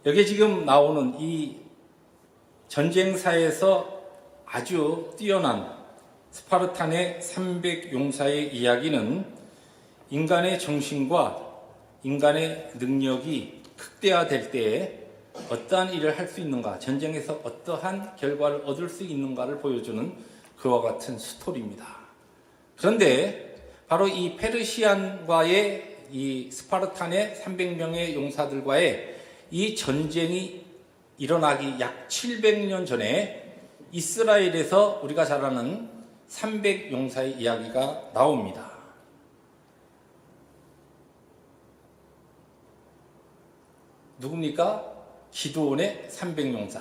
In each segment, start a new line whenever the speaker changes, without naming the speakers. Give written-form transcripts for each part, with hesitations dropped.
여기 지금 나오는 이 전쟁사에서 아주 뛰어난 스파르탄의 300용사의 이야기는 인간의 정신과 인간의 능력이 극대화될 때에 어떠한 일을 할 수 있는가, 전쟁에서 어떠한 결과를 얻을 수 있는가를 보여주는 그와 같은 스토리입니다. 그런데 바로 이 페르시안과의 이 스파르탄의 300명의 용사들과의 이 전쟁이 일어나기 약 700년 전에 이스라엘에서 우리가 잘 아는 300용사의 이야기가 나옵니다. 누굽니까? 기드온의 300용사.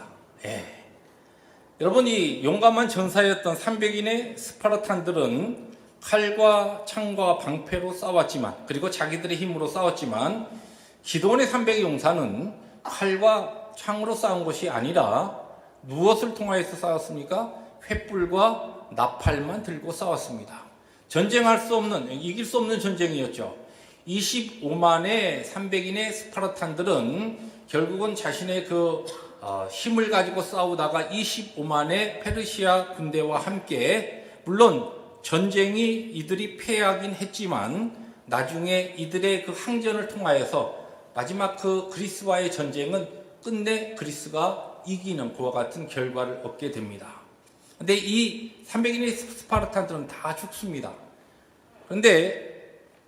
여러분, 이 용감한 전사였던 300인의 스파르탄들은 칼과 창과 방패로 싸웠지만, 그리고 자기들의 힘으로 싸웠지만, 기드온의 300용사는 칼과 창으로 싸운 것이 아니라 무엇을 통하여서 싸웠습니까? 횃불과 나팔만 들고 싸웠습니다. 전쟁할 수 없는, 이길 수 없는 전쟁이었죠. 25만의 300인의 스파르탄들은 결국은 자신의 힘을 가지고 싸우다가 25만의 페르시아 군대와 함께, 물론 전쟁이 이들이 패하긴 했지만 나중에 이들의 그 항전을 통하여서 마지막 그리스와의 전쟁은 끝내 그리스가 이기는 그와 같은 결과를 얻게 됩니다. 근데 이 300인의 스파르탄들은 다 죽습니다. 그런데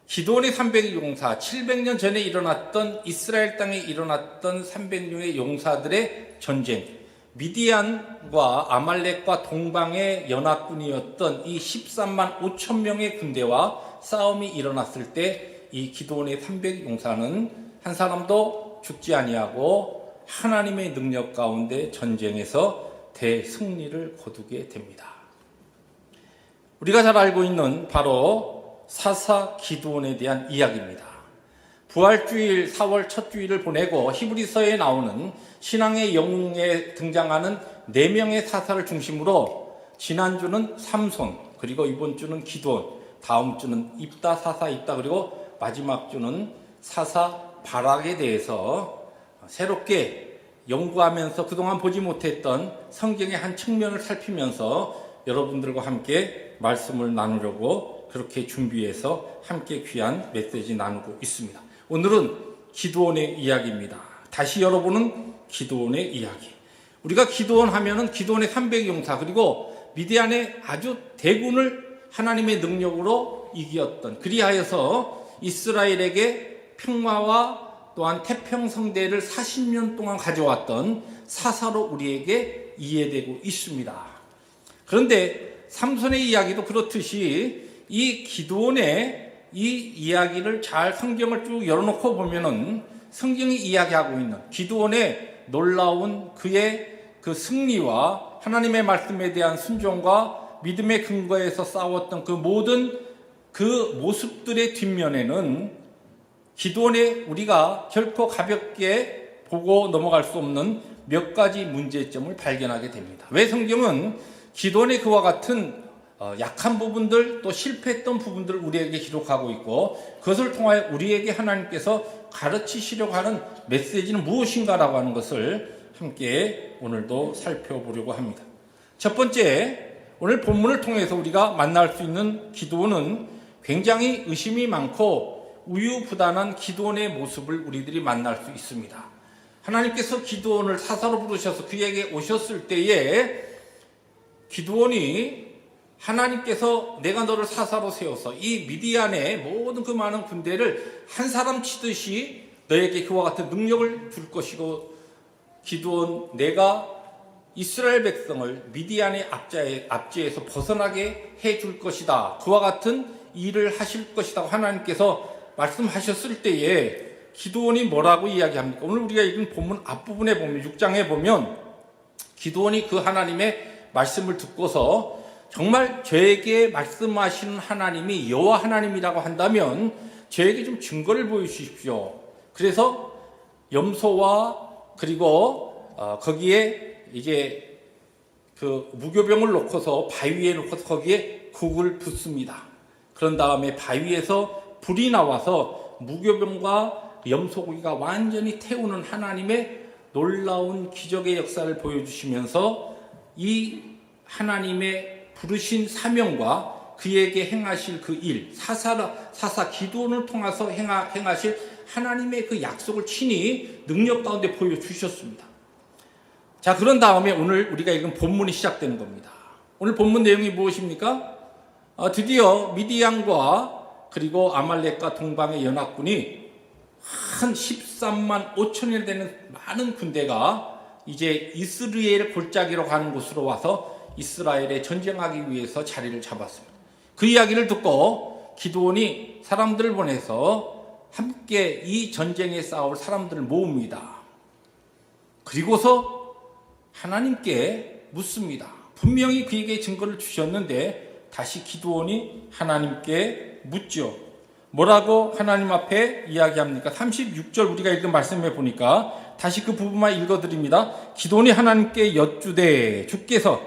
기드온의 300용사, 700년 전에 일어났던 이스라엘 땅에 일어났던 300명의 용사들의 전쟁, 미디안과 아말렉과 동방의 연합군이었던 이 13만 5천 명의 군대와 싸움이 일어났을 때 이 기드온의 300용사는 한 사람도 죽지 아니하고 하나님의 능력 가운데 전쟁에서 대승리를 거두게 됩니다. 우리가 잘 알고 있는 바로 사사 기드온에 대한 이야기입니다. 부활주일 4월 첫 주일을 보내고 히브리서에 나오는 신앙의 영웅에 등장하는 4명의 사사를 중심으로 지난주는 삼손, 그리고 이번 주는 기드온, 다음 주는 입다, 사사 입다, 그리고 마지막 주는 사사 바락에 대해서 새롭게 연구하면서 그동안 보지 못했던 성경의 한 측면을 살피면서 여러분들과 함께 말씀을 나누려고 그렇게 준비해서 함께 귀한 메시지 나누고 있습니다. 오늘은 기드온의 이야기입니다. 다시 열어보는 기드온의 이야기. 우리가 기드온 하면은 기드온의 300용사, 그리고 미디안의 아주 대군을 하나님의 능력으로 이기었던, 그리하여서 이스라엘에게 평화와 또한 태평성대를 40년 동안 가져왔던 사사로 우리에게 이해되고 있습니다. 그런데 삼손의 이야기도 그렇듯이 이 기드온의 이 이야기를 잘 성경을 쭉 열어놓고 보면은 성경이 이야기하고 있는 기드온의 놀라운 그의 그 승리와 하나님의 말씀에 대한 순종과 믿음의 근거에서 싸웠던 그 모든 그 모습들의 뒷면에는 기드온의 우리가 결코 가볍게 보고 넘어갈 수 없는 몇 가지 문제점을 발견하게 됩니다. 왜 성경은 기드온의 그와 같은 약한 부분들, 또 실패했던 부분들을 우리에게 기록하고 있고, 그것을 통하여 우리에게 하나님께서 가르치시려고 하는 메시지는 무엇인가라고 하는 것을 함께 오늘도 살펴보려고 합니다. 첫 번째, 오늘 본문을 통해서 우리가 만날 수 있는 기드온은 굉장히 의심이 많고 우유부단한 기드온의 모습을 우리들이 만날 수 있습니다. 하나님께서 기드온을 사사로 부르셔서 그에게 오셨을 때에 기드온이 하나님께서 내가 너를 사사로 세워서 이 미디안의 모든 그 많은 군대를 한 사람 치듯이 너에게 그와 같은 능력을 줄 것이고, 기드온 내가 이스라엘 백성을 미디안의 압제에서 벗어나게 해줄 것이다, 그와 같은 일을 하실 것이다 하나님께서 말씀하셨을 때에 기드온이 뭐라고 이야기합니까? 오늘 우리가 읽은 본문 앞부분에 보면 6장에 보면 기드온이 그 하나님의 말씀을 듣고서 정말 저에게 말씀하시는 하나님이 여호와 하나님이라고 한다면 저에게 좀 증거를 보여주십시오. 그래서 염소와 그리고 거기에 이제 그 무교병을 놓고서 바위에 놓고서 거기에 국을 붓습니다. 그런 다음에 바위에서 불이 나와서 무교병과 염소고기가 완전히 태우는 하나님의 놀라운 기적의 역사를 보여주시면서 이 하나님의 부르신 사명과 그에게 행하실 그 일, 사사 기도원을 통해서 행하실 하나님의 그 약속을 친히 능력 가운데 보여주셨습니다. 자, 그런 다음에 오늘 우리가 읽은 본문이 시작되는 겁니다. 오늘 본문 내용이 무엇입니까? 드디어 미디안과 그리고 아말렉과 동방의 연합군이 한 13만 5천여 되는 많은 군대가 이제 이스라엘 골짜기로 가는 곳으로 와서 이스라엘에 전쟁하기 위해서 자리를 잡았습니다. 그 이야기를 듣고 기드온이 사람들을 보내서 함께 이 전쟁에 싸울 사람들을 모읍니다. 그리고서 하나님께 묻습니다. 분명히 그에게 증거를 주셨는데 다시 기드온이 하나님께 묻죠. 뭐라고 하나님 앞에 이야기합니까? 36절 우리가 읽은 말씀에 보니까 다시 그 부분만 읽어드립니다. 기드온이 하나님께 여쭈되 주께서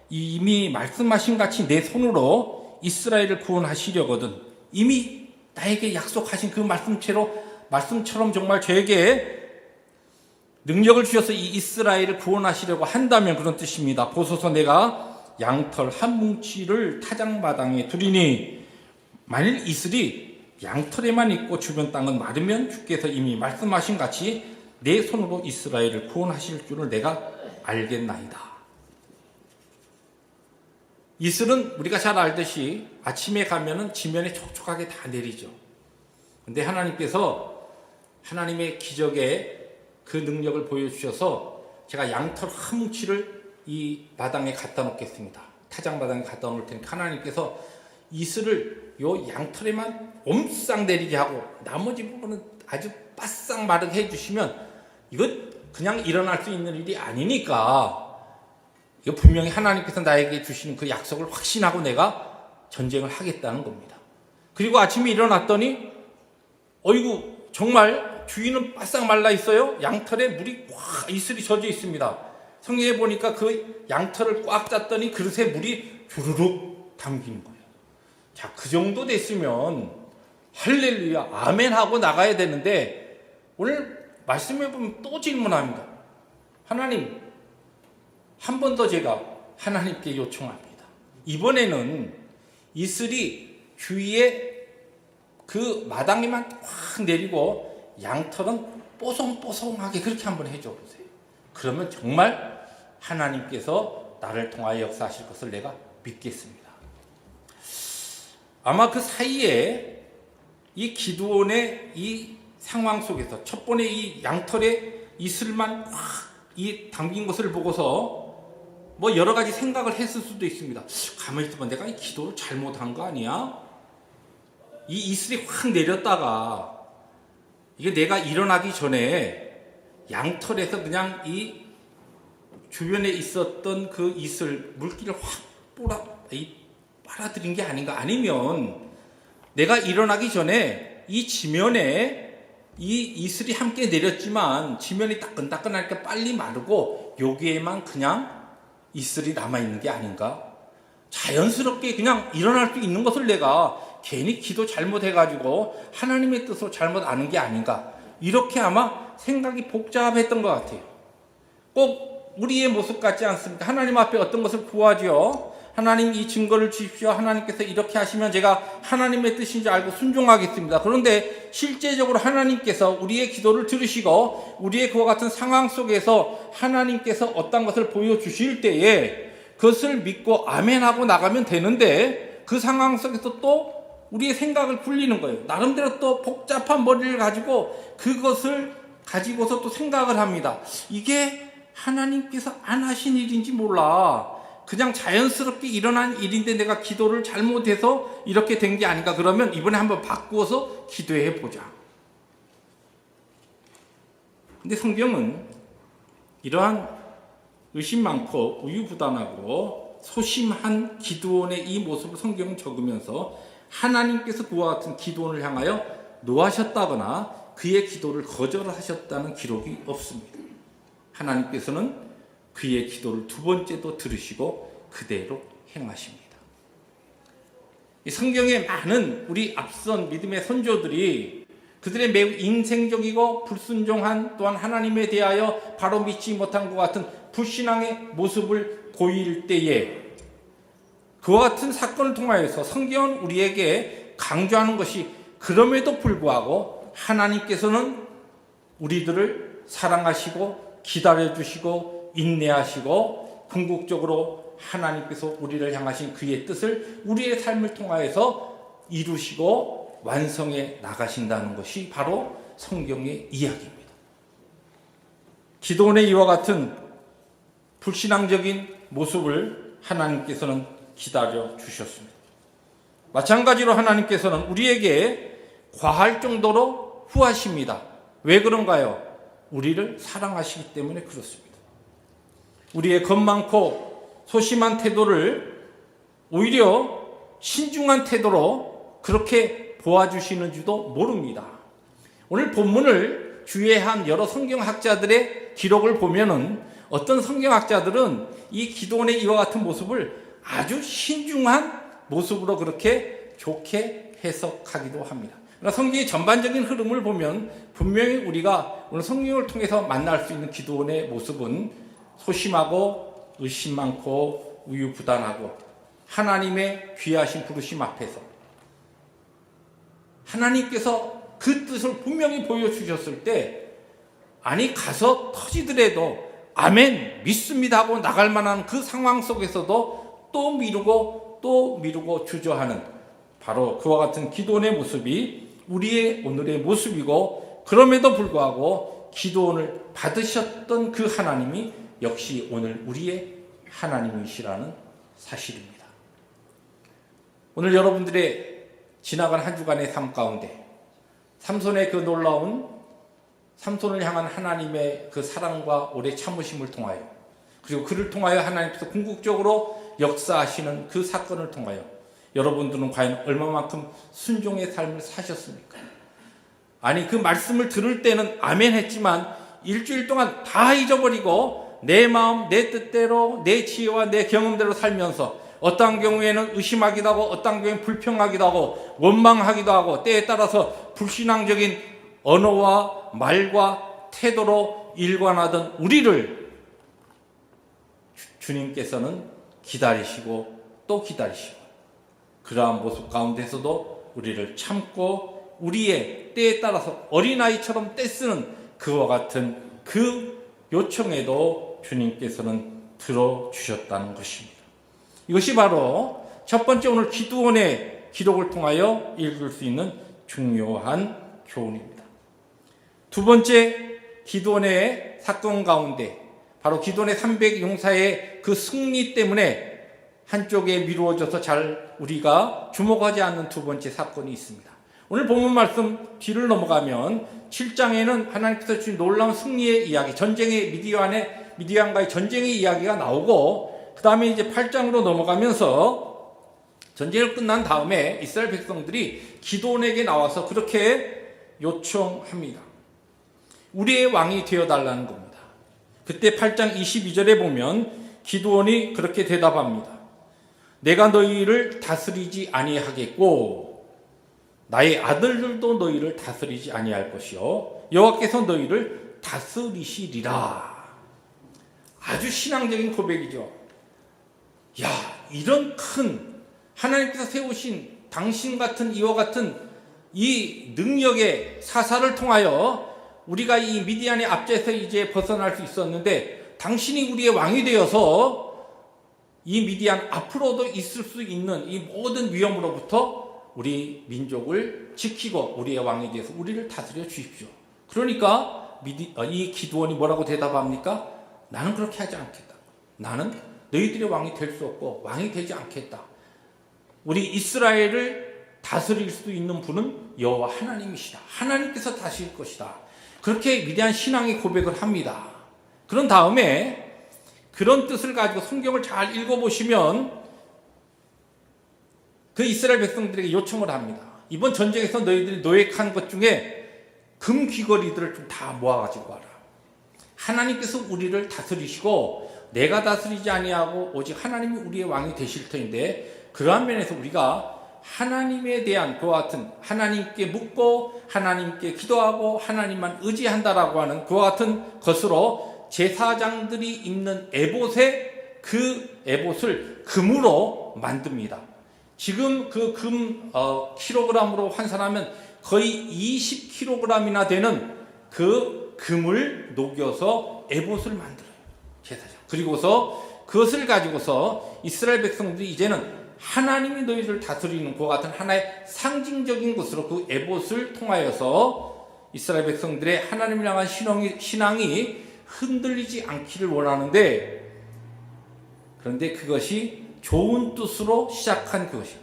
이미 말씀하신 같이 내 손으로 이스라엘을 구원하시려거든 이미 나에게 약속하신 그 말씀처럼 정말 저에게 능력을 주셔서 이 이스라엘을 구원하시려고 한다면 그런 뜻입니다. 보소서 내가 양털 한 뭉치를 타작마당에 두리니 만일 이슬이 양털에만 있고 주변 땅은 마르면 주께서 이미 말씀하신 같이 내 손으로 이스라엘을 구원하실 줄을 내가 알겠나이다. 이슬은 우리가 잘 알듯이 아침에 가면은 지면에 촉촉하게 다 내리죠. 근데 하나님께서 하나님의 기적의 그 능력을 보여주셔서 제가 양털 한 뭉치를 이 마당에 갖다 놓겠습니다. 타작 마당에 갖다 놓을 테니까 하나님께서 이슬을 요 양털에만 옴싹 내리게 하고 나머지 부분은 아주 바싹 마르게 해주시면 이건 그냥 일어날 수 있는 일이 아니니까 이거 분명히 하나님께서 나에게 주시는 그 약속을 확신하고 내가 전쟁을 하겠다는 겁니다. 그리고 아침에 일어났더니 어이구 정말 주위는 바싹 말라 있어요. 양털에 물이 꽉 이슬이 젖어 있습니다. 성경에 보니까 그 양털을 꽉 짰더니 그릇에 물이 주르륵 담기는 거예요. 자, 그 정도 됐으면 할렐루야 아멘 하고 나가야 되는데 오늘 말씀해 보면 또 질문합니다. 하나님 한 번 더 제가 하나님께 요청합니다. 이번에는 이슬이 주위에 그 마당에만 확 내리고 양털은 뽀송뽀송하게 그렇게 한번 해줘 보세요. 그러면 정말 하나님께서 나를 통하여 역사하실 것을 내가 믿겠습니다. 아마 그 사이에 이 기드온의 이 상황 속에서 첫 번에 이 양털에 이슬만 확 이 담긴 것을 보고서 뭐 여러 가지 생각을 했을 수도 있습니다. 가만히 있어봐, 내가 이 기도를 잘못한 거 아니야? 이 이슬이 확 내렸다가 이게 내가 일어나기 전에 양털에서 그냥 이 주변에 있었던 그 이슬 물기를 확 빨아들인 게 아닌가? 아니면 내가 일어나기 전에 이 지면에 이 이슬이 함께 내렸지만 지면이 따끈따끈하니까 빨리 마르고 여기에만 그냥 이슬이 남아있는 게 아닌가? 자연스럽게 그냥 일어날 수 있는 것을 내가 괜히 기도 잘못해가지고 하나님의 뜻으로 잘못 아는 게 아닌가? 이렇게 아마 생각이 복잡했던 것 같아요. 꼭 우리의 모습 같지 않습니까? 하나님 앞에 어떤 것을 구하죠. 하나님 이 증거를 주십시오. 하나님께서 이렇게 하시면 제가 하나님의 뜻인지 알고 순종하겠습니다. 그런데 실제적으로 하나님께서 우리의 기도를 들으시고 우리의 그와 같은 상황 속에서 하나님께서 어떤 것을 보여주실 때에 그것을 믿고 아멘하고 나가면 되는데 그 상황 속에서 또 우리의 생각을 굴리는 거예요. 나름대로 또 복잡한 머리를 가지고 그것을 가지고서 또 생각을 합니다. 이게 하나님께서 안 하신 일인지 몰라. 그냥 자연스럽게 일어난 일인데 내가 기도를 잘못해서 이렇게 된 게 아닌가. 그러면 이번에 한번 바꾸어서 기도해 보자. 근데 성경은 이러한 의심 많고 우유부단하고 소심한 기드온의 이 모습을 성경은 적으면서 하나님께서 그와 같은 기드온을 향하여 노하셨다거나 그의 기도를 거절하셨다는 기록이 없습니다. 하나님께서는 그의 기도를 두 번째도 들으시고 그대로 행하십니다. 이 성경에 많은 우리 앞선 믿음의 선조들이 그들의 매우 인생적이고 불순종한, 또한 하나님에 대하여 바로 믿지 못한 것 같은 불신앙의 모습을 보일 때에 그와 같은 사건을 통하여서 성경은 우리에게 강조하는 것이, 그럼에도 불구하고 하나님께서는 우리들을 사랑하시고 기다려주시고 인내하시고 궁극적으로 하나님께서 우리를 향하신 그의 뜻을 우리의 삶을 통하여서 이루시고 완성해 나가신다는 것이 바로 성경의 이야기입니다. 기도원의 이와 같은 불신앙적인 모습을 하나님께서는 기다려 주셨습니다. 마찬가지로 하나님께서는 우리에게 과할 정도로 후하십니다. 왜 그런가요? 우리를 사랑하시기 때문에 그렇습니다. 우리의 겁많고 소심한 태도를 오히려 신중한 태도로 그렇게 보아주시는 줄도 모릅니다. 오늘 본문을 주의한 여러 성경학자들의 기록을 보면은 어떤 성경학자들은 이 기도원의 이와 같은 모습을 아주 신중한 모습으로 그렇게 좋게 해석하기도 합니다. 그러나 성경의 전반적인 흐름을 보면 분명히 우리가 오늘 성경을 통해서 만날 수 있는 기도원의 모습은 소심하고 의심 많고 우유부단하고 하나님의 귀하신 부르심 앞에서 하나님께서 그 뜻을 분명히 보여주셨을 때, 아니 가서 터지더라도 아멘 믿습니다 하고 나갈 만한 그 상황 속에서도 또 미루고 주저하는, 바로 그와 같은 기도원의 모습이 우리의 오늘의 모습이고, 그럼에도 불구하고 기도원을 받으셨던 그 하나님이 역시 오늘 우리의 하나님이시라는 사실입니다. 오늘 여러분들의 지나간 한 주간의 삶 가운데 삼손의 그 놀라운, 삼손을 향한 하나님의 그 사랑과 오래 참으심을 통하여, 그리고 그를 통하여 하나님께서 궁극적으로 역사하시는 그 사건을 통하여 여러분들은 과연 얼마만큼 순종의 삶을 사셨습니까? 아니 그 말씀을 들을 때는 아멘 했지만 일주일 동안 다 잊어버리고 내 마음 내 뜻대로 내 지혜와 내 경험대로 살면서 어떠한 경우에는 의심하기도 하고 어떠한 경우에는 불평하기도 하고 원망하기도 하고 때에 따라서 불신앙적인 언어와 말과 태도로 일관하던 우리를 주님께서는 기다리시고 또 기다리시고, 그러한 모습 가운데서도 우리를 참고 우리의 때에 따라서 어린아이처럼 떼쓰는 그와 같은 그 요청에도 주님께서는 들어주셨다는 것입니다. 이것이 바로 첫 번째 오늘 기도원의 기록을 통하여 읽을 수 있는 중요한 교훈입니다. 두 번째, 기도원의 사건 가운데 바로 기도원의 300용사의 그 승리 때문에 한쪽에 미루어져서 잘 우리가 주목하지 않는 두 번째 사건이 있습니다. 오늘 본문 말씀 뒤를 넘어가면 7장에는 하나님께서 주신 놀라운 승리의 이야기, 전쟁의 미디안과의 전쟁의 이야기가 나오고, 그 다음에 이제 8장으로 넘어가면서 전쟁을 끝난 다음에 이스라엘 백성들이 기도원에게 나와서 그렇게 요청합니다. 우리의 왕이 되어달라는 겁니다. 그때 8장 22절에 보면 기도원이 그렇게 대답합니다. 내가 너희를 다스리지 아니하겠고 나의 아들들도 너희를 다스리지 아니할 것이요 여호와께서 너희를 다스리시리라. 아주 신앙적인 고백이죠. 야, 이런 큰 하나님께서 세우신 당신 같은 이와 같은 이 능력의 사사를 통하여 우리가 이 미디안의 압제에서 이제 벗어날 수 있었는데, 당신이 우리의 왕이 되어서 이 미디안 앞으로도 있을 수 있는 이 모든 위험으로부터 우리 민족을 지키고 우리의 왕이 되어서 우리를 다스려 주십시오. 그러니까 이 기도원이 뭐라고 대답합니까? 나는 그렇게 하지 않겠다. 나는 너희들의 왕이 될 수 없고 왕이 되지 않겠다. 우리 이스라엘을 다스릴 수 있는 분은 여호와 하나님이시다. 하나님께서 다스릴 것이다. 그렇게 위대한 신앙의 고백을 합니다. 그런 다음에 그런 뜻을 가지고 성경을 잘 읽어보시면 그 이스라엘 백성들에게 요청을 합니다. 이번 전쟁에서 너희들이 노획한 것 중에 금 귀걸이들을 좀 다 모아가지고 와라. 하나님께서 우리를 다스리시고 내가 다스리지 아니하고 오직 하나님이 우리의 왕이 되실 터인데, 그러한 면에서 우리가 하나님에 대한 그와 같은 하나님께 묻고 하나님께 기도하고 하나님만 의지한다라고 하는 그와 같은 것으로 제사장들이 입는 에봇에 그 에봇을 금으로 만듭니다. 지금 그 금 킬로그램으로 환산하면 거의 20kg이나 되는 그 금을 녹여서 에봇을 만들어요. 제사장. 그리고서 그것을 가지고서 이스라엘 백성들이 이제는 하나님이 너희를 다스리는 그와 같은 하나의 상징적인 것으로 그 에봇을 통하여서 이스라엘 백성들의 하나님을 향한 신앙이 흔들리지 않기를 원하는데, 그런데 그것이 좋은 뜻으로 시작한 그것이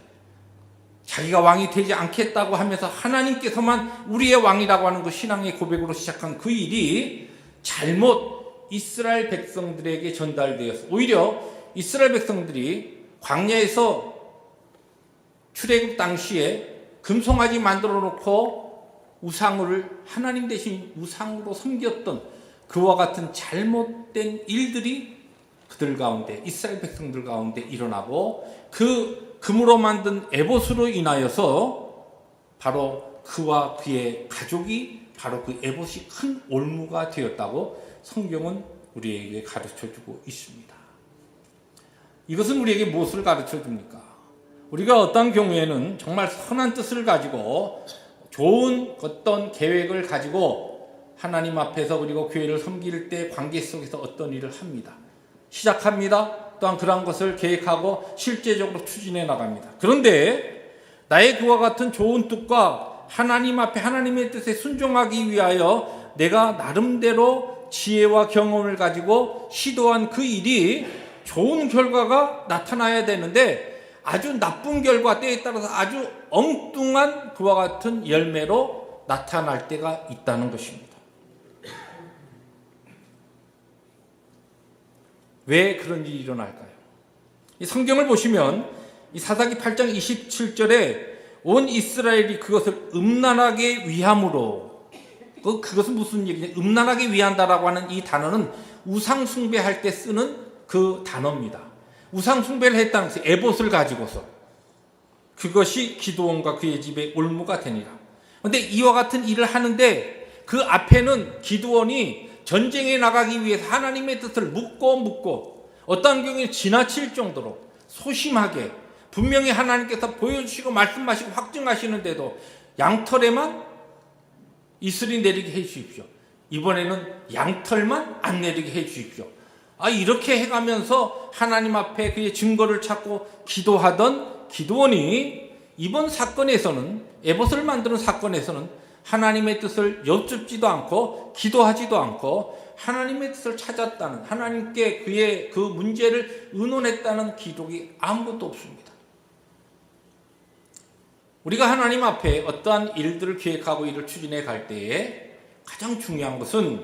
자기가 왕이 되지 않겠다고 하면서 하나님께서만 우리의 왕이라고 하는 그 신앙의 고백으로 시작한 그 일이 잘못 이스라엘 백성들에게 전달되어서 오히려 이스라엘 백성들이 광야에서 출애굽 당시에 금송아지 만들어 놓고 우상을 하나님 대신 우상으로 섬겼던 그와 같은 잘못된 일들이 그들 가운데 이스라엘 백성들 가운데 일어나고 그 금으로 만든 에봇으로 인하여서 바로 그와 그의 가족이 바로 그 에봇이 큰 올무가 되었다고 성경은 우리에게 가르쳐주고 있습니다. 이것은 우리에게 무엇을 가르쳐줍니까? 우리가 어떤 경우에는 정말 선한 뜻을 가지고 좋은 어떤 계획을 가지고 하나님 앞에서 그리고 교회를 섬길 때 관계 속에서 어떤 일을 합니다. 시작합니다. 또한 그러한 것을 계획하고 실제적으로 추진해 나갑니다. 그런데 나의 그와 같은 좋은 뜻과 하나님 앞에 하나님의 뜻에 순종하기 위하여 내가 나름대로 지혜와 경험을 가지고 시도한 그 일이 좋은 결과가 나타나야 되는데 아주 나쁜 결과, 때에 따라서 아주 엉뚱한 그와 같은 열매로 나타날 때가 있다는 것입니다. 왜 그런 일이 일어날까요? 이 성경을 보시면 이 사사기 8장 27절에 온 이스라엘이 그것을 음란하게 위함으로, 그것은 무슨 얘기냐? 음란하게 위한다라고 하는 이 단어는 우상 숭배할 때 쓰는 그 단어입니다. 우상 숭배를 했다는 것이 에봇을 가지고서 그것이 기드온과 그의 집에 올무가 되니라. 그런데 이와 같은 일을 하는데 그 앞에는 기드온이 전쟁에 나가기 위해서 하나님의 뜻을 묻고 어떤 경우에 지나칠 정도로 소심하게 분명히 하나님께서 보여주시고 말씀하시고 확증하시는데도 양털에만 이슬이 내리게 해 주십시오. 이번에는 양털만 안 내리게 해 주십시오. 이렇게 해가면서 하나님 앞에 그의 증거를 찾고 기도하던 기드온이 이번 사건에서는, 에봇을 만드는 사건에서는 하나님의 뜻을 여쭙지도 않고 기도하지도 않고 하나님의 뜻을 찾았다는, 하나님께 그의 그 문제를 의논했다는 기록이 아무것도 없습니다. 우리가 하나님 앞에 어떠한 일들을 계획하고 일을 추진해 갈 때에 가장 중요한 것은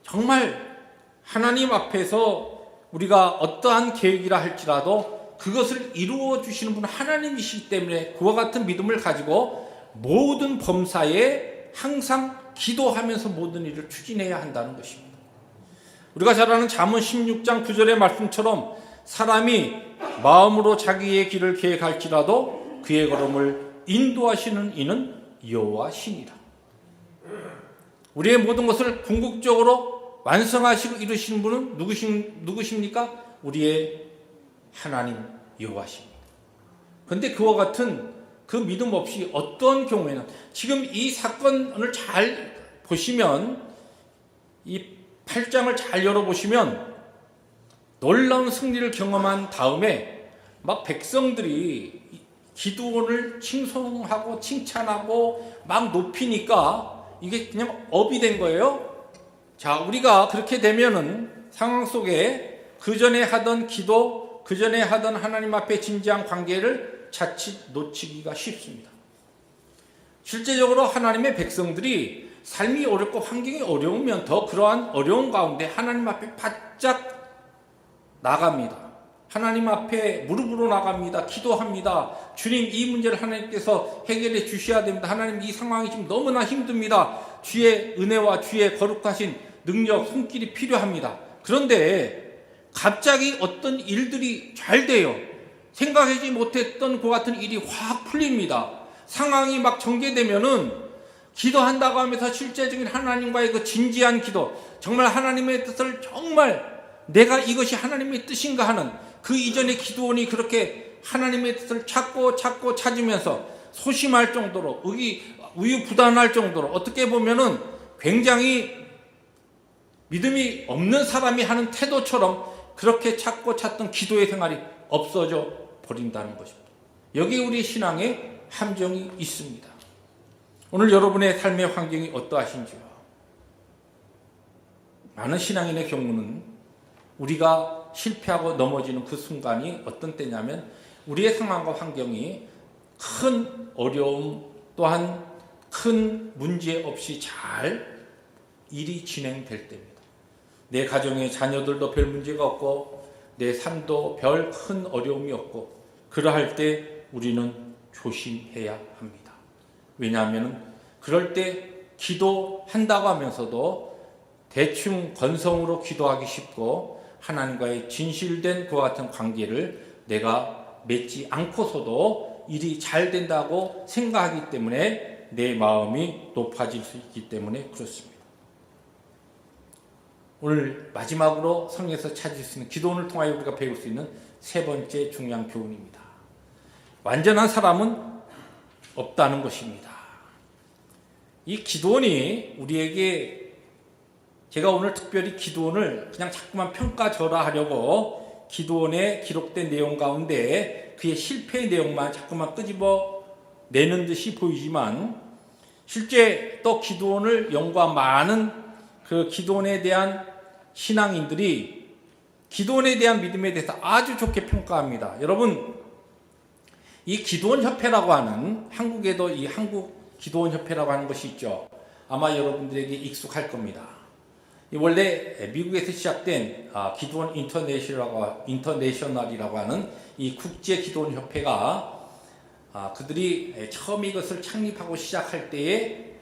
정말 하나님 앞에서 우리가 어떠한 계획이라 할지라도 그것을 이루어 주시는 분은 하나님이시기 때문에 그와 같은 믿음을 가지고 모든 범사에 항상 기도하면서 모든 일을 추진해야 한다는 것입니다. 우리가 잘 아는 잠언 16장 9절의 말씀처럼 사람이 마음으로 자기의 길을 계획할지라도 그의 걸음을 인도하시는 이는 여호와시니라. 우리의 모든 것을 궁극적으로 완성하시고 이루시는 분은 누구십니까? 우리의 하나님 여호와십니다. 그런데 그와 같은 그 믿음 없이 어떤 경우에는 지금 이 사건을 잘 보시면, 이 8장을 잘 열어보시면 놀라운 승리를 경험한 다음에 막 백성들이 기드온을 칭송하고 칭찬하고 막 높이니까 이게 그냥 업이 된 거예요. 자, 우리가 그렇게 되면은 상황 속에 그 전에 하던 기도, 그 전에 하던 하나님 앞에 진지한 관계를 자칫 놓치기가 쉽습니다. 실제적으로 하나님의 백성들이 삶이 어렵고 환경이 어려우면 더 그러한 어려운 가운데 하나님 앞에 바짝 나갑니다. 하나님 앞에 무릎으로 나갑니다. 기도합니다. 주님, 이 문제를 하나님께서 해결해 주셔야 됩니다. 하나님, 이 상황이 지금 너무나 힘듭니다. 주의 은혜와 주의 거룩하신 능력, 손길이 필요합니다. 그런데 갑자기 어떤 일들이 잘 돼요. 생각하지 못했던 그 같은 일이 확 풀립니다. 상황이 막 전개되면은 기도한다고 하면서 실제적인 하나님과의 그 진지한 기도, 정말 하나님의 뜻을 정말 내가 이것이 하나님의 뜻인가 하는 그 이전의 기도원이 그렇게 하나님의 뜻을 찾고 찾으면서 소심할 정도로 우유부단할 정도로 어떻게 보면은 굉장히 믿음이 없는 사람이 하는 태도처럼 그렇게 찾던 기도의 생활이 없어져 버린다는 것입니다. 여기 우리 신앙의 함정이 있습니다. 오늘 여러분의 삶의 환경이 어떠하신지요? 많은 신앙인의 경우는 우리가 실패하고 넘어지는 그 순간이 어떤 때냐면 우리의 상황과 환경이 큰 어려움 또한 큰 문제 없이 잘 일이 진행될 때입니다. 내 가정의 자녀들도 별 문제가 없고 내 삶도 별 큰 어려움이 없고 그러할 때 우리는 조심해야 합니다. 왜냐하면 그럴 때 기도한다고 하면서도 대충 건성으로 기도하기 쉽고 하나님과의 진실된 그와 같은 관계를 내가 맺지 않고서도 일이 잘 된다고 생각하기 때문에 내 마음이 높아질 수 있기 때문에 그렇습니다. 오늘 마지막으로 성경에서 찾을 수 있는 기도원을 통하여 우리가 배울 수 있는 세 번째 중요한 교훈입니다. 완전한 사람은 없다는 것입니다. 이 기도원이 우리에게 제가 오늘 특별히 기도원을 그냥 자꾸만 평가절하하려고 기도원에 기록된 내용 가운데 그의 실패의 내용만 자꾸만 끄집어 내는 듯이 보이지만 실제 또 기도원을 연구한 많은 그 기도원에 대한 신앙인들이 기도원에 대한 믿음에 대해서 아주 좋게 평가합니다. 여러분, 이 기도원 협회라고 하는 한국에도 이 한국 기도원 협회라고 하는 것이 있죠. 아마 여러분들에게 익숙할 겁니다. 원래 미국에서 시작된 기도원 인터내셔널이라고 하는 이 국제 기도원 협회가 그들이 처음 이것을 창립하고 시작할 때에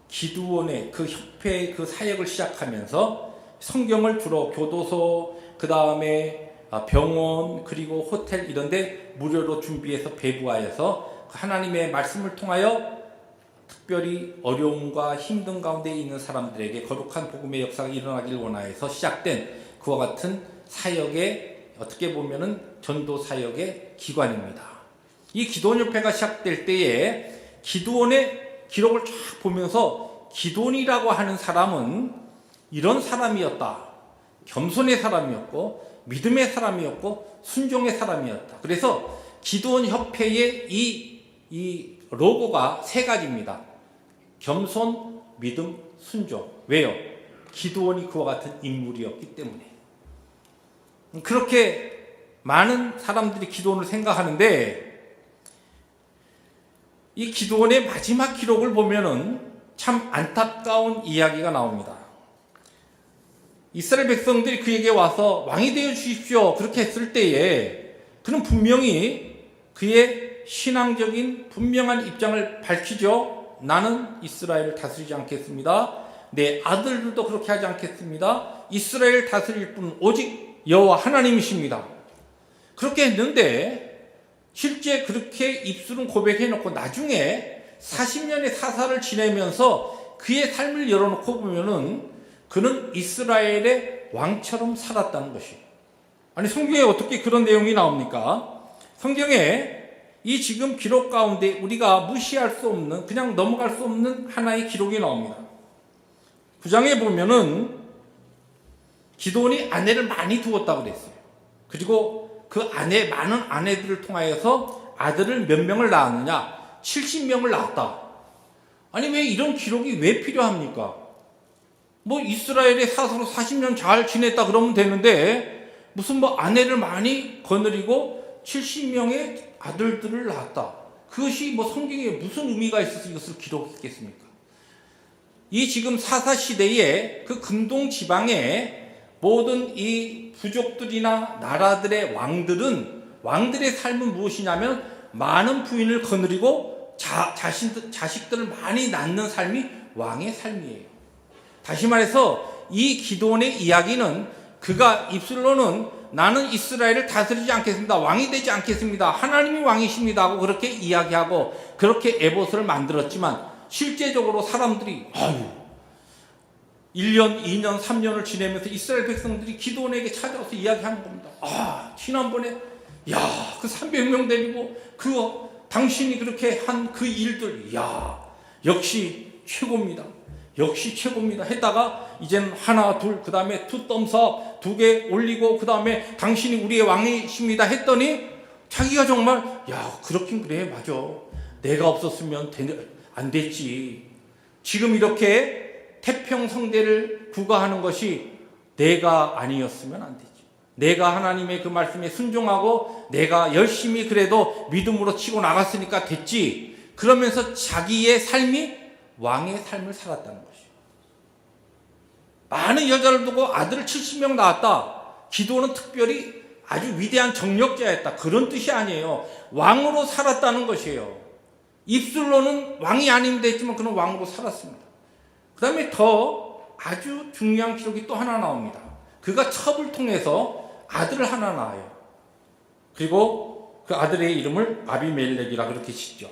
기도원의 그 협회 그 사역을 시작하면서 성경을 주로 교도소, 그 다음에 병원, 그리고 호텔 이런 데 무료로 준비해서 배부하여서 하나님의 말씀을 통하여 특별히 어려움과 힘든 가운데 있는 사람들에게 거룩한 복음의 역사가 일어나길 원하여서 시작된 그와 같은 사역의 어떻게 보면은 전도 사역의 기관입니다. 이 기도원협회가 시작될 때에 기도원의 기록을 쫙 보면서 기도원이라고 하는 사람은 이런 사람이었다. 겸손의 사람이었고 믿음의 사람이었고 순종의 사람이었다. 그래서 기도원협회의 이 로고가 세 가지입니다. 겸손, 믿음, 순종. 왜요? 기도원이 그와 같은 인물이었기 때문에. 그렇게 많은 사람들이 기도원을 생각하는데 이 기도원의 마지막 기록을 보면은 참 안타까운 이야기가 나옵니다. 이스라엘 백성들이 그에게 와서 왕이 되어 주십시오. 그렇게 했을 때에 그는 분명히 그의 신앙적인 분명한 입장을 밝히죠. 나는 이스라엘을 다스리지 않겠습니다. 내 아들들도 그렇게 하지 않겠습니다. 이스라엘을 다스릴 분 오직 여호와 하나님이십니다. 그렇게 했는데 실제 그렇게 입술은 고백해놓고 나중에 40년의 사사를 지내면서 그의 삶을 열어놓고 보면은 그는 이스라엘의 왕처럼 살았다는 것이에요. 아니 성경에 어떻게 그런 내용이 나옵니까? 성경에 이 지금 기록 가운데 우리가 무시할 수 없는 그냥 넘어갈 수 없는 하나의 기록이 나옵니다. 9장에 보면은 기도원이 아내를 많이 두었다고 그랬어요. 그리고 그 많은 아내들을 통하여서 아들을 몇 명을 낳았느냐? 70명을 낳았다. 아니 왜 이런 기록이 왜 필요합니까? 뭐 이스라엘의 사사로 40년 잘 지냈다 그러면 되는데 무슨 뭐 아내를 많이 거느리고 70명의 아들들을 낳았다. 그것이 뭐 성경에 무슨 의미가 있어서 이것을 기록했겠습니까? 이 지금 사사 시대에 그 근동 지방에 모든 이 부족들이나 나라들의 왕들의 삶은 무엇이냐면 많은 부인을 거느리고 자식들을 많이 낳는 삶이 왕의 삶이에요. 다시 말해서 이 기도원의 이야기는 그가 입술로는 나는 이스라엘을 다스리지 않겠습니다. 왕이 되지 않겠습니다. 하나님이 왕이십니다 하고 그렇게 이야기하고 그렇게 에봇을 만들었지만 실제적으로 사람들이 1년, 2년, 3년을 지내면서 이스라엘 백성들이 기드온에게 찾아와서 이야기하는 겁니다. 지난번에 그 300명 데리고 당신이 그렇게 한 그 일들 역시 최고입니다. 역시 최고입니다. 했다가 이제는 하나, 둘, 그 다음에 투 덤스업 2개 올리고 그 다음에 당신이 우리의 왕이십니다 했더니 자기가 정말 그렇긴 그래 맞아. 내가 없었으면 안 됐지. 지금 이렇게 태평성대를 구가하는 것이 내가 아니었으면 안 되지. 내가 하나님의 그 말씀에 순종하고 내가 열심히 그래도 믿음으로 치고 나갔으니까 됐지. 그러면서 자기의 삶이 왕의 삶을 살았다는 것이에요. 많은 여자를 두고 아들을 70명 낳았다. 기도는 특별히 아주 위대한 정력자였다. 그런 뜻이 아니에요. 왕으로 살았다는 것이에요. 입술로는 왕이 아닙니다 했지만 그는 왕으로 살았습니다. 그 다음에 더 아주 중요한 기록이 또 하나 나옵니다. 그가 첩을 통해서 아들을 하나 낳아요. 그리고 그 아들의 이름을 아비멜렉이라 그렇게 짓죠.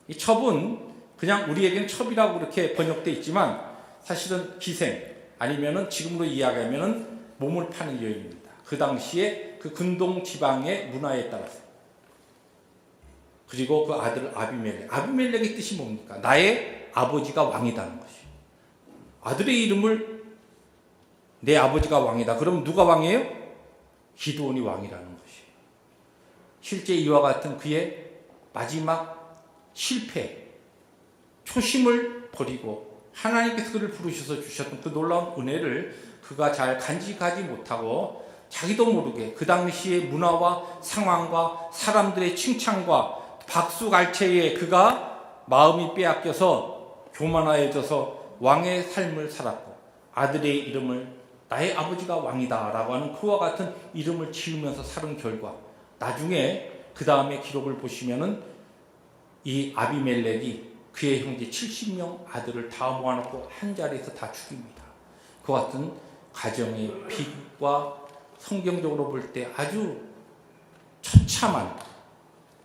이 첩은 그냥 우리에게는 첩이라고 그렇게 번역되어 있지만 사실은 기생 아니면은 지금으로 이야기하면은 몸을 파는 여인입니다. 그 당시에 그 근동 지방의 문화에 따라서. 그리고 그 아들 아비멜렉의 뜻이 뭡니까? 나의 아버지가 왕이다는 것이에요. 아들의 이름을 내 아버지가 왕이다. 그럼 누가 왕이에요? 기드온이 왕이라는 것이에요. 실제 이와 같은 그의 마지막 실패, 초심을 버리고 하나님께서 그를 부르셔서 주셨던 그 놀라운 은혜를 그가 잘 간직하지 못하고 자기도 모르게 그 당시의 문화와 상황과 사람들의 칭찬과 박수갈채에 그가 마음이 빼앗겨서 교만하여져서 왕의 삶을 살았고 아들의 이름을 나의 아버지가 왕이다 라고 하는 그와 같은 이름을 지으면서 살은 결과 나중에 그 다음에 기록을 보시면은 이 아비멜렉이 그의 형제 70명 아들을 다 모아놓고 한 자리에서 다 죽입니다. 그 같은 가정의 비극과 성경적으로 볼 때 아주 처참한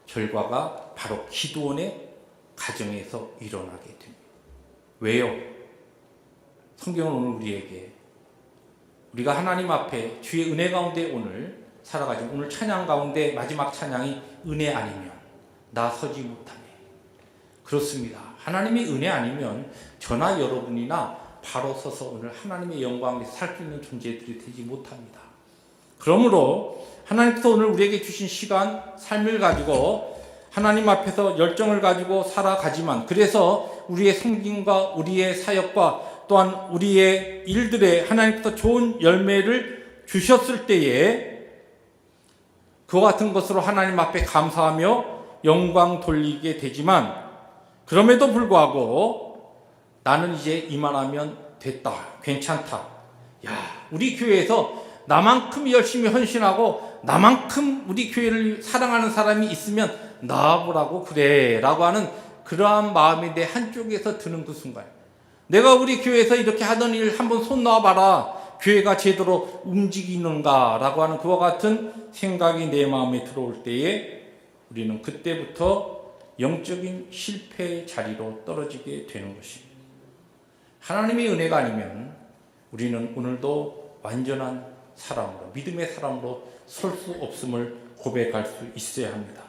결과가 바로 기드온의 가정에서 일어나게 됩니다. 왜요? 성경은 오늘 우리가 하나님 앞에 주의 은혜 가운데 오늘 살아가지고 오늘 찬양 가운데 마지막 찬양이 은혜 아니면 나 서지 못하네. 그렇습니다. 하나님의 은혜 아니면 저나 여러분이나 바로 서서 오늘 하나님의 영광에서 살 수 있는 존재들이 되지 못합니다. 그러므로 하나님께서 오늘 우리에게 주신 시간, 삶을 가지고 하나님 앞에서 열정을 가지고 살아가지만 그래서 우리의 섬김과 우리의 사역과 또한 우리의 일들에 하나님께서 좋은 열매를 주셨을 때에 그와 같은 것으로 하나님 앞에 감사하며 영광 돌리게 되지만 그럼에도 불구하고 나는 이제 이만하면 됐다. 괜찮다. 우리 교회에서 나만큼 열심히 헌신하고 나만큼 우리 교회를 사랑하는 사람이 있으면 나와보라고 그래 라고 하는 그러한 마음이 내 한쪽에서 드는 그 순간 내가 우리 교회에서 이렇게 하던 일 한번 손 놔봐라. 교회가 제대로 움직이는가 라고 하는 그와 같은 생각이 내 마음에 들어올 때에 우리는 그때부터 영적인 실패의 자리로 떨어지게 되는 것입니다. 하나님의 은혜가 아니면 우리는 오늘도 완전한 사람으로 믿음의 사람으로 설 수 없음을 고백할 수 있어야 합니다.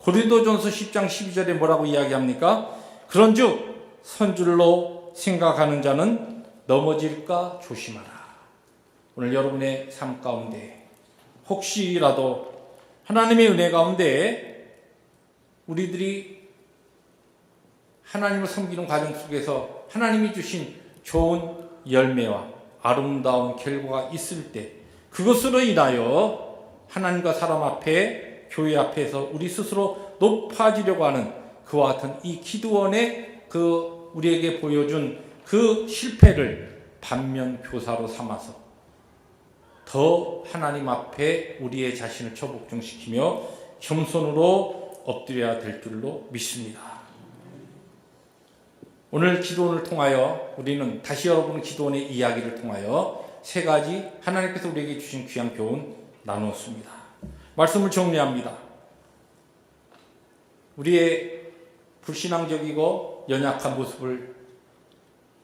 고린도전서 10장 12절에 뭐라고 이야기합니까? 그런즉 선줄로 생각하는 자는 넘어질까 조심하라. 오늘 여러분의 삶 가운데 혹시라도 하나님의 은혜 가운데 우리들이 하나님을 섬기는 과정 속에서 하나님이 주신 좋은 열매와 아름다운 결과가 있을 때 그것으로 인하여 하나님과 사람 앞에 교회 앞에서 우리 스스로 높아지려고 하는 그와 같은 이 기드온의 그 우리에게 보여준 그 실패를 반면 교사로 삼아서 더 하나님 앞에 우리의 자신을 처복종시키며 겸손으로 엎드려야 될 줄로 믿습니다. 오늘 기도원을 통하여 우리는 다시 여러분 기도원의 이야기를 통하여 세 가지 하나님께서 우리에게 주신 귀한 교훈 나누었습니다. 말씀을 정리합니다. 우리의 불신앙적이고 연약한 모습을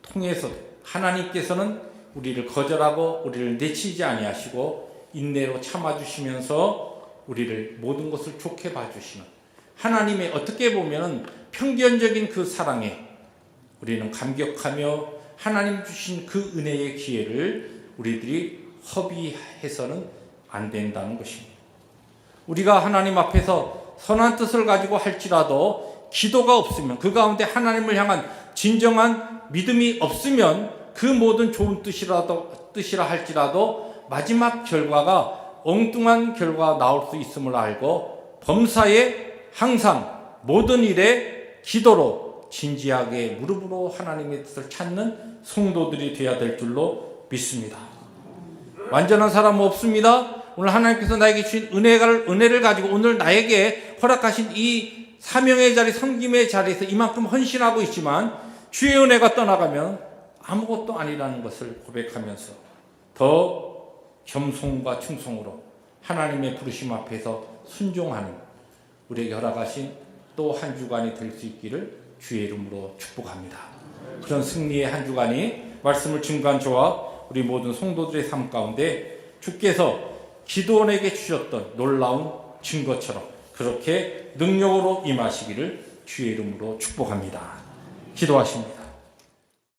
통해서 하나님께서는 우리를 거절하고 우리를 내치지 아니하시고 인내로 참아주시면서 우리를 모든 것을 좋게 봐주시는 하나님의 어떻게 보면 평견적인 그 사랑에 우리는 감격하며 하나님 주신 그 은혜의 기회를 우리들이 허비해서는 안 된다는 것입니다. 우리가 하나님 앞에서 선한 뜻을 가지고 할지라도 기도가 없으면 그 가운데 하나님을 향한 진정한 믿음이 없으면 그 모든 좋은 뜻이라 할지라도 마지막 결과가 엉뚱한 결과가 나올 수 있음을 알고 범사에 항상 모든 일에 기도로 진지하게 무릎으로 하나님의 뜻을 찾는 성도들이 되어야 될 줄로 믿습니다. 완전한 사람은 없습니다. 오늘 하나님께서 나에게 주신 은혜를 가지고 오늘 나에게 허락하신 이 사명의 자리, 섬김의 자리에서 이만큼 헌신하고 있지만 주의 은혜가 떠나가면 아무것도 아니라는 것을 고백하면서 더 겸손과 충성으로 하나님의 부르심 앞에서 순종하는 우리에게 허락하신 또 한 주간이 될 수 있기를 주의 이름으로 축복합니다. 그런 승리의 한 주간이 말씀을 증거한 저와 우리 모든 성도들의 삶 가운데 주께서 기도원에게 주셨던 놀라운 증거처럼 그렇게 능력으로 임하시기를 주의 이름으로 축복합니다. 기도하십니다.